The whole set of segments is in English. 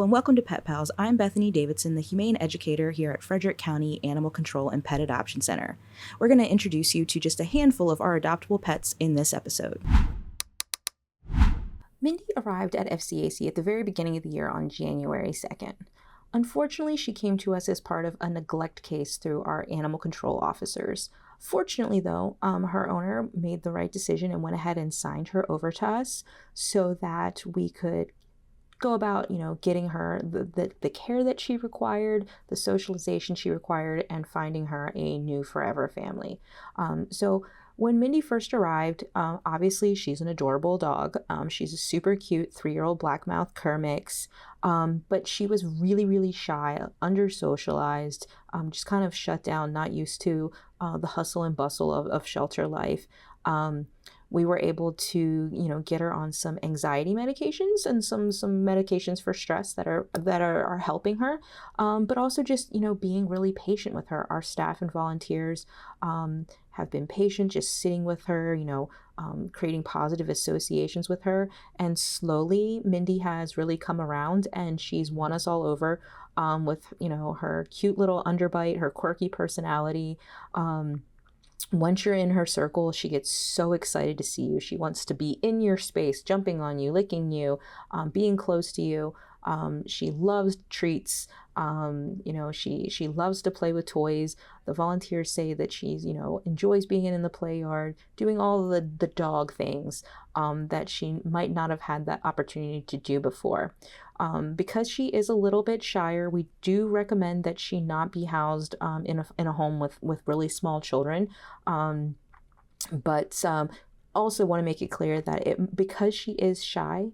and welcome to Pet Pals. I'm Bethany Davidson, the Humane Educator here at Frederick County Animal Control and Pet Adoption Center. We're going to introduce you to just a handful of our adoptable pets in this episode. Mindy arrived at FCAC at the very beginning of the year on January 2nd. Unfortunately, she came to us as part of a neglect case through our animal control officers. Fortunately, though, her owner made the right decision and went ahead and signed her over to us so that we could go about, getting her the care that she required, the socialization she required, and finding her a new forever family. So when Mindy first arrived, obviously she's an adorable dog. She's a super cute 3-year-old black-mouthed cur mix, but she was really, really shy, under-socialized, just kind of shut down, not used to the hustle and bustle of shelter life. We were able to, get her on some anxiety medications and some medications for stress that are helping her, but also just, being really patient with her. Our staff and volunteers have been patient, just sitting with her, creating positive associations with her. And slowly, Mindy has really come around, and she's won us all over with, her cute little underbite, her quirky personality. Once you're in her circle, she gets so excited to see you. She wants to be in your space, jumping on you, licking you, being close to you. She loves treats. She loves to play with toys. The volunteers say that she's, enjoys being in the play yard, doing all the dog things that she might not have had that opportunity to do before. Because she is a little bit shyer, we do recommend that she not be housed in a home with really small children. But also want to make it clear that because she is shy,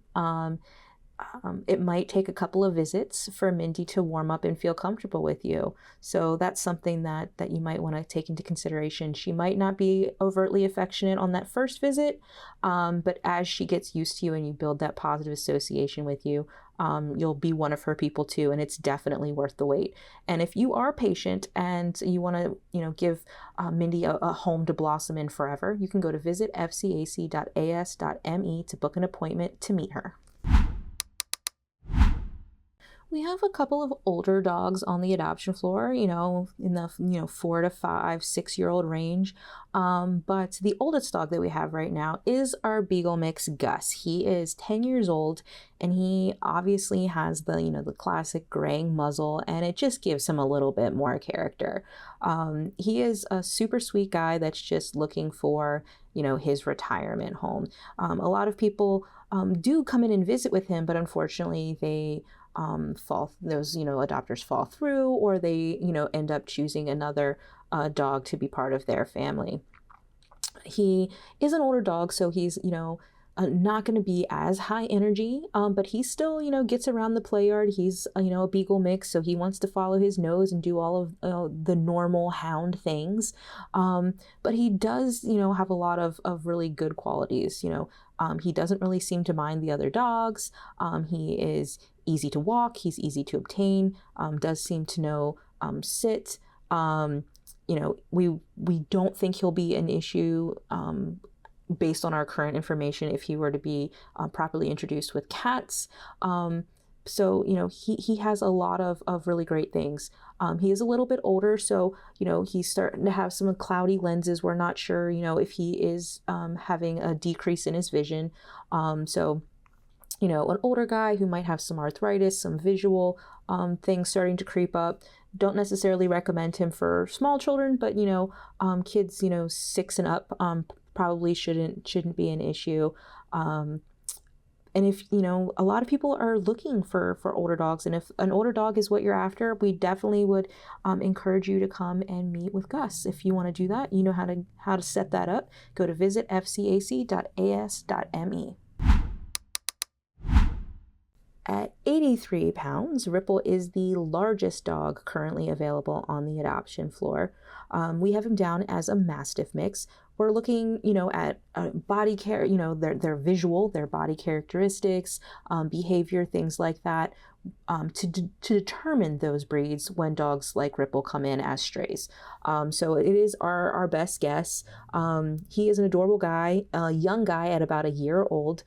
it might take a couple of visits for Mindy to warm up and feel comfortable with you. So that's something that you might want to take into consideration. She might not be overtly affectionate on that first visit, but as she gets used to you and you build that positive association with you, you'll be one of her people too, and it's definitely worth the wait. And if you are patient and you want to, give Mindy a home to blossom in forever, you can go to visit fcac.as.me to book an appointment to meet her. We have a couple of older dogs on the adoption floor, in the 4 to 5, 6-year-old range. But the oldest dog that we have right now is our Beagle mix, Gus. He is 10 years old, and he obviously has the classic graying muzzle, and it just gives him a little bit more character. He is a super sweet guy that's just looking for, his retirement home. A lot of people do come in and visit with him, but unfortunately those adopters fall through, or they end up choosing another dog to be part of their family. He is an older dog, so he's not going to be as high energy, but he still gets around the play yard. He's a Beagle mix, so he wants to follow his nose and do all of the normal hound things, but he does have a lot of really good qualities. He doesn't really seem to mind the other dogs. He is easy to walk, he's easy to obtain, does seem to know sit. We don't think he'll be an issue based on our current information if he were to be properly introduced with cats. So he has a lot of really great things. He is a little bit older, so he's starting to have some cloudy lenses. We're not sure if he is having a decrease in his vision. So an older guy who might have some arthritis, some visual things starting to creep up. Don't necessarily recommend him for small children, but kids 6 and up probably shouldn't be an issue. And if a lot of people are looking for older dogs, and if an older dog is what you're after, we definitely would encourage you to come and meet with Gus. If you want to do that, you know how to set that up. Go to visit fcac.as.me. At 83 pounds, Ripple is the largest dog currently available on the adoption floor. We have him down as a Mastiff mix. We're looking, at body care, their visual, their body characteristics, behavior, things like that, to determine those breeds when dogs like Ripple come in as strays. So it is our best guess. He is an adorable guy, a young guy at about a year old.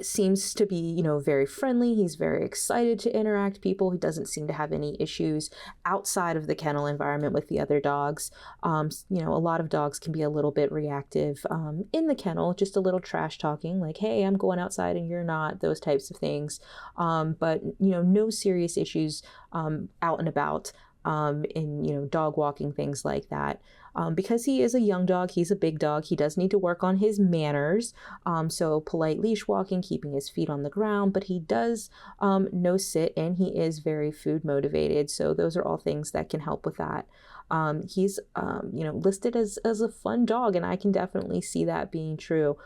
seems to be, very friendly. He's very excited to interact with people. He doesn't seem to have any issues outside of the kennel environment with the other dogs. A lot of dogs can be a little bit reactive in the kennel, just a little trash talking, like, hey, I'm going outside and you're not, those types of things. But no serious issues out and about in dog walking, things like that. Because he is a young dog, he's a big dog, he does need to work on his manners. So polite leash walking, keeping his feet on the ground, but he does no sit, and he is very food motivated. So those are all things that can help with that. He's listed as a fun dog, and I can definitely see that being true.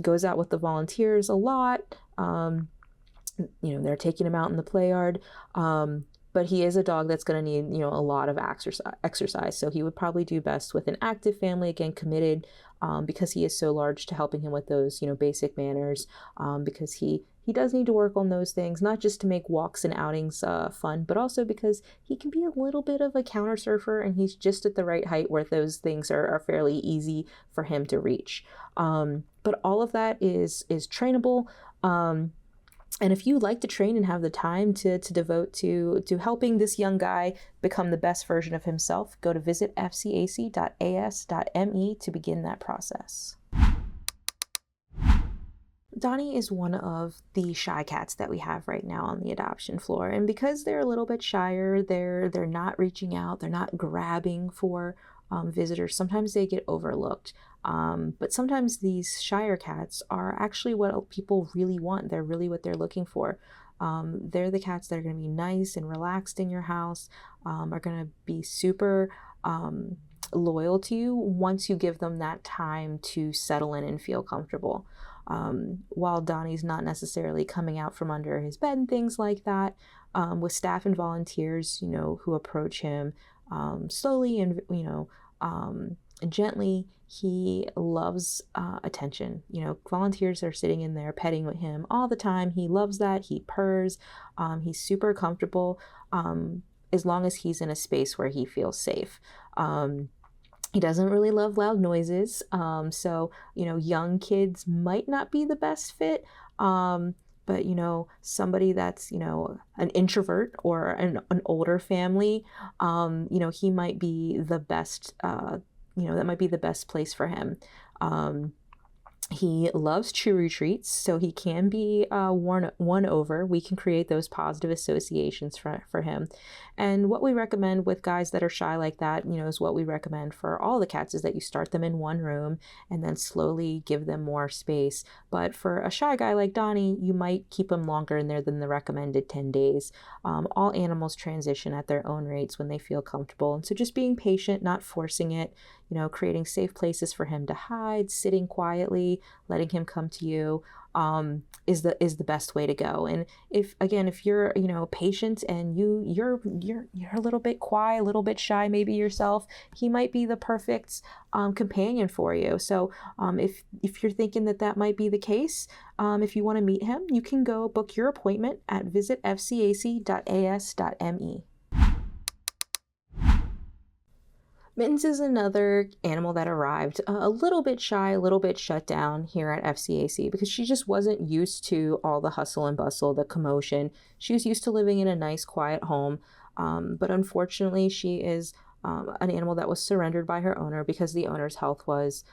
Goes out with the volunteers a lot. They're taking him out in the play yard. But he is a dog that's going to need, a lot of exercise. So he would probably do best with an active family, again, committed, because he is so large, to helping him with those, basic manners, because he does need to work on those things, not just to make walks and outings fun, but also because he can be a little bit of a counter surfer, and he's just at the right height where those things are fairly easy for him to reach. But all of that is trainable. And if you like to train and have the time to devote to helping this young guy become the best version of himself, go to visit fcac.as.me to begin that process. Donnie is one of the shy cats that we have right now on the adoption floor. And because they're a little bit shyer, they're not reaching out, they're not grabbing for visitors. Sometimes they get overlooked. But sometimes these shyer cats are actually what people really want. They're really what they're looking for. They're the cats that are going to be nice and relaxed in your house, are going to be super loyal to you once you give them that time to settle in and feel comfortable. While Donnie's not necessarily coming out from under his bed and things like that, with staff and volunteers, who approach him slowly and, gently, he loves attention. Volunteers are sitting in there petting with him all the time. He loves that. He purrs. He's super comfortable as long as he's in a space where he feels safe. He doesn't really love loud noises. So, young kids might not be the best fit. But, somebody that's, an introvert or an older family, he might be the best, that might be the best place for him. He loves chewy treats, so he can be won over. We can create those positive associations for him. And what we recommend with guys that are shy like that, is what we recommend for all the cats, is that you start them in one room and then slowly give them more space. But for a shy guy like Donnie, you might keep him longer in there than the recommended 10 days. All animals transition at their own rates when they feel comfortable. And so just being patient, not forcing it, creating safe places for him to hide, sitting quietly, letting him come to you, is the best way to go. And if you're patient and you're a little bit quiet, a little bit shy, maybe yourself, he might be the perfect companion for you. So if you're thinking that might be the case, if you want to meet him, you can go book your appointment at visitfcac.as.me. Mittens is another animal that arrived a little bit shy, a little bit shut down here at FCAC, because she just wasn't used to all the hustle and bustle, the commotion. She was used to living in a nice, quiet home. But unfortunately, she is an animal that was surrendered by her owner because the owner's health was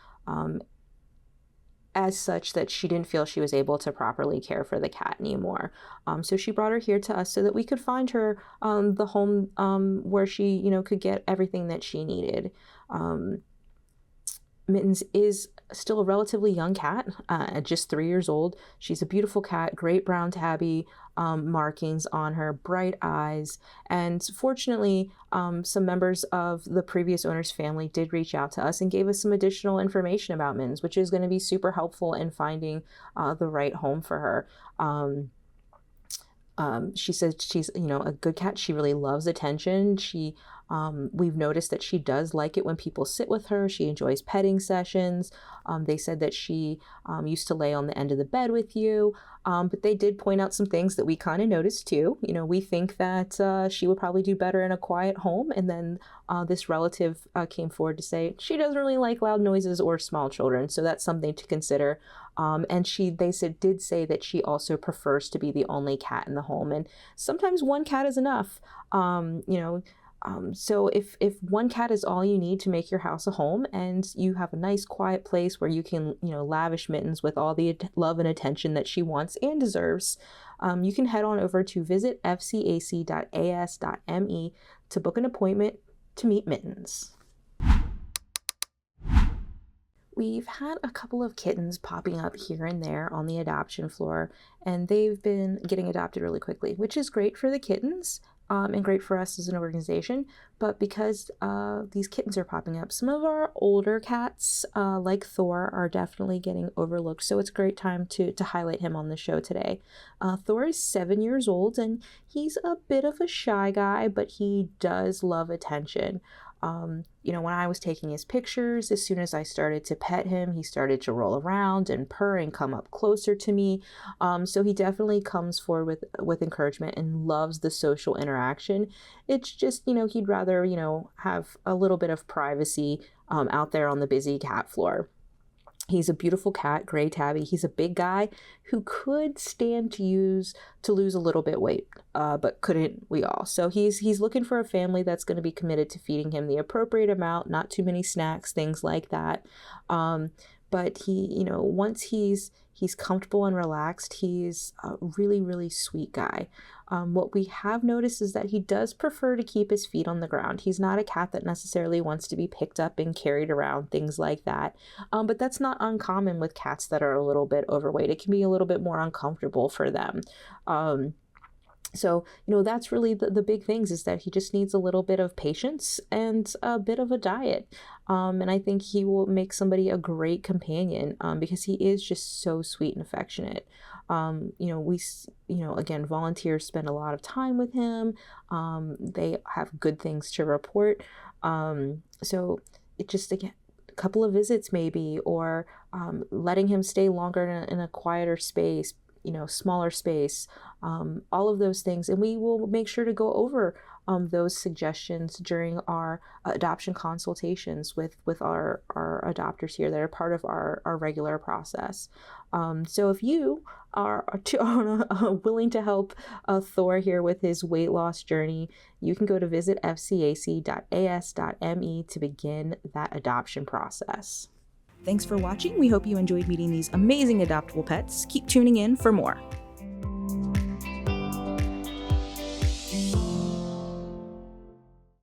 as such that she didn't feel she was able to properly care for the cat anymore. So she brought her here to us so that we could find her the home where she, could get everything that she needed. Mittens is still a relatively young cat, at just 3 years old. She's a beautiful cat, great brown tabby markings on her, bright eyes. And fortunately, some members of the previous owner's family did reach out to us and gave us some additional information about Mittens, which is going to be super helpful in finding the right home for her. She says she's, a good cat. She really loves attention. She We've noticed that she does like it when people sit with her. She enjoys petting sessions. They said that she used to lay on the end of the bed with you, but they did point out some things that we kind of noticed too. We think that she would probably do better in a quiet home, and then this relative came forward to say she doesn't really like loud noises or small children, so that's something to consider. And they did say that she also prefers to be the only cat in the home, and sometimes one cat is enough. So if one cat is all you need to make your house a home, and you have a nice quiet place where you can, lavish Mittens with all the love and attention that she wants and deserves, you can head on over to visit fcac.as.me to book an appointment to meet Mittens. We've had a couple of kittens popping up here and there on the adoption floor, and they've been getting adopted really quickly, which is great for the kittens. And great for us as an organization, but because these kittens are popping up, some of our older cats, like Thor, are definitely getting overlooked, so it's a great time to highlight him on the show today. Thor is 7 years old, and he's a bit of a shy guy, but he does love attention. When I was taking his pictures, as soon as I started to pet him, he started to roll around and purr and come up closer to me. So he definitely comes forward with encouragement and loves the social interaction. It's just, he'd rather, have a little bit of privacy out there on the busy cat floor. He's a beautiful cat, gray tabby. He's a big guy who could stand to lose a little bit weight, but couldn't we all? So he's looking for a family that's going to be committed to feeding him the appropriate amount, not too many snacks, things like that. But he, once he's comfortable and relaxed, he's a really, really sweet guy. What we have noticed is that he does prefer to keep his feet on the ground. He's not a cat that necessarily wants to be picked up and carried around, things like that. But that's not uncommon with cats that are a little bit overweight. It can be a little bit more uncomfortable for them. So, that's really the big things, is that he just needs a little bit of patience and a bit of a diet. And I think he will make somebody a great companion because he is just so sweet and affectionate. Again, volunteers spend a lot of time with him. They have good things to report. So it just, again, a couple of visits maybe, or letting him stay longer in a quieter space, smaller space, all of those things. And we will make sure to go over those suggestions during our adoption consultations with our adopters here that are part of our regular process. So if you are willing to help Thor here with his weight loss journey, you can go to visit fcac.as.me to begin that adoption process. Thanks for watching. We hope you enjoyed meeting these amazing adoptable pets. Keep tuning in for more.